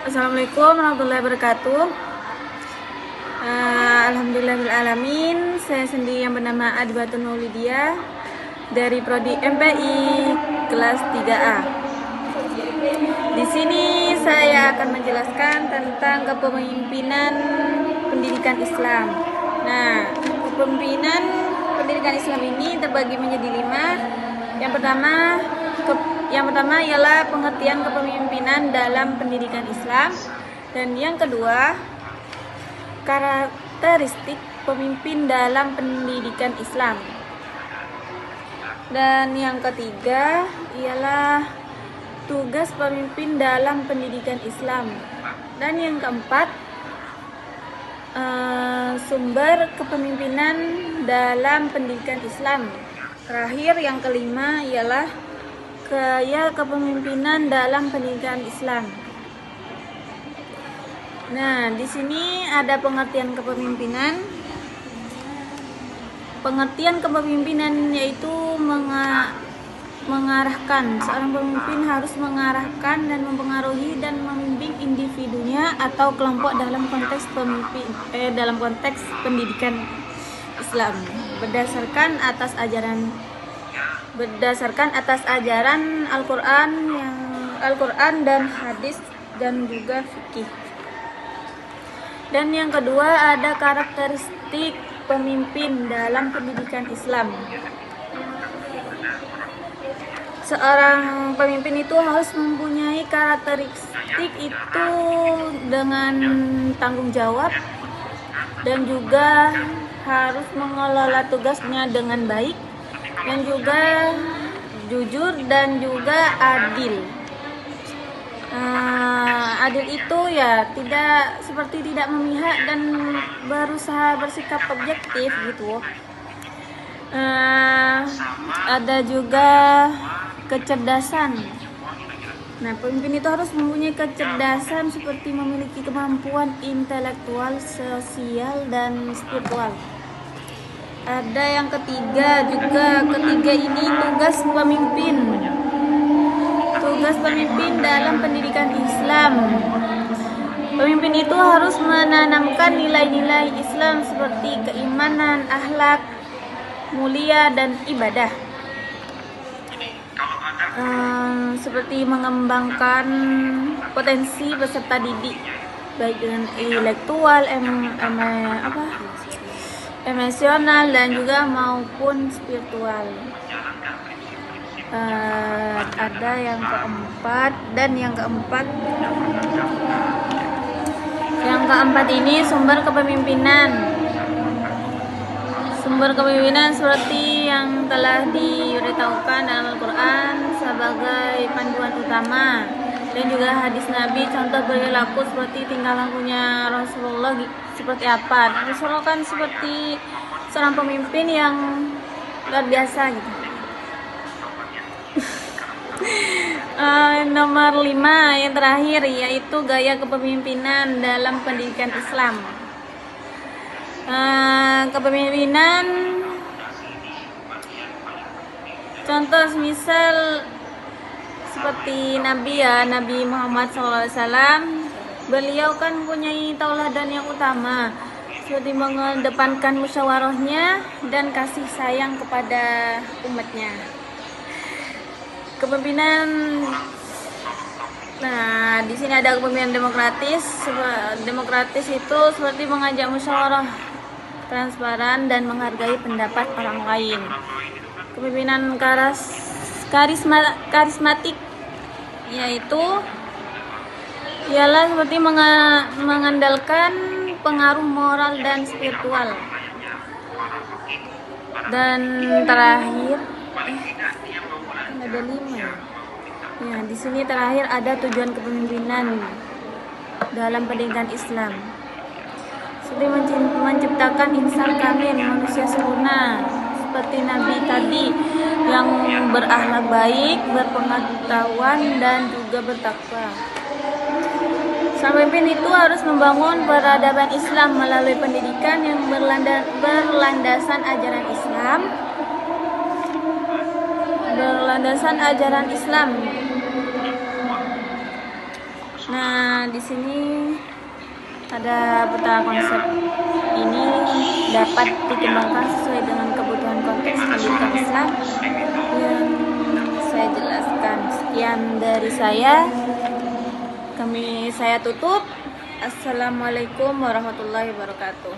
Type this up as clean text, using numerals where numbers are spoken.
Assalamualaikum warahmatullahi wabarakatuh. Alhamdulillahirrahmanirrahim. Saya sendiri yang bernama Adibatun Maulidia dari Prodi MPI kelas 3A. Di sini saya akan menjelaskan tentang kepemimpinan pendidikan Islam. Nah, kepemimpinan pendidikan Islam ini terbagi menjadi 5. Yang pertama ialah pengertian kepemimpinan dalam pendidikan Islam, dan yang kedua karakteristik pemimpin dalam pendidikan Islam, dan yang ketiga ialah tugas pemimpin dalam pendidikan Islam, dan yang keempat sumber kepemimpinan dalam pendidikan Islam. Terakhir yang kelima ialah gaya kepemimpinan dalam pendidikan Islam. Nah, di sini ada pengertian kepemimpinan. Pengertian kepemimpinan yaitu mengarahkan. Seorang pemimpin harus mengarahkan dan mempengaruhi dan membimbing individunya atau kelompok dalam konteks pendidikan Islam berdasarkan atas ajaran Al-Quran dan hadis dan juga fikih. Dan yang kedua ada karakteristik pemimpin dalam pendidikan Islam. Seorang pemimpin itu harus mempunyai karakteristik itu dengan tanggung jawab, dan juga harus mengelola tugasnya dengan baik, dan juga jujur dan juga adil. Adil itu ya tidak memihak dan berusaha bersikap objektif gitu. Ada juga kecerdasan. Nah, pemimpin itu harus mempunyai kecerdasan seperti memiliki kemampuan intelektual, sosial, dan spiritual. Ada yang ketiga ini tugas pemimpin. Tugas pemimpin dalam pendidikan Islam. Pemimpin itu harus menanamkan nilai-nilai Islam seperti keimanan, akhlak mulia, dan ibadah. Seperti mengembangkan potensi peserta didik baik dengan intelektual, emosional, dan juga maupun spiritual. Ada yang keempat, dan yang keempat ini sumber kepemimpinan. Sumber kepemimpinan seperti yang telah diberitahukan dalam Al-Quran sebagai panduan utama, dan juga hadis Nabi, contoh perilaku seperti tingkah lakunya Rasulullah seperti apa. Rasulullah kan seperti seorang pemimpin yang luar biasa gitu. Nomor 5 yang terakhir yaitu gaya kepemimpinan dalam pendidikan Islam. Kepemimpinan contoh misal seperti Nabi Muhammad SAW, beliau kan mempunyai tauladan yang utama seperti mengedepankan musyawarahnya dan kasih sayang kepada umatnya. Kepemimpinan, nah di sini ada kepemimpinan demokratis. Demokratis itu seperti mengajak musyawarah, transparan, dan menghargai pendapat orang lain. Kepemimpinan karismatik yaitu ialah seperti mengandalkan pengaruh moral dan spiritual. Dan terakhir ada 5. Ya, di sini terakhir ada tujuan kepemimpinan dalam pendidikan Islam. Seperti menciptakan insan kamil, manusia sempurna seperti Nabi tadi, yang berakhlak baik, berpengetahuan, dan juga bertakwa. Sang pemimpin itu harus membangun peradaban Islam melalui pendidikan yang berlandasan ajaran Islam. Nah, di sini ada peta konsep ini dapat dikembangkan sesuai dengan kebutuhan konteks pendidikan Islam yang saya jelaskan. Sekian dari saya. Saya tutup. Assalamualaikum warahmatullahi wabarakatuh.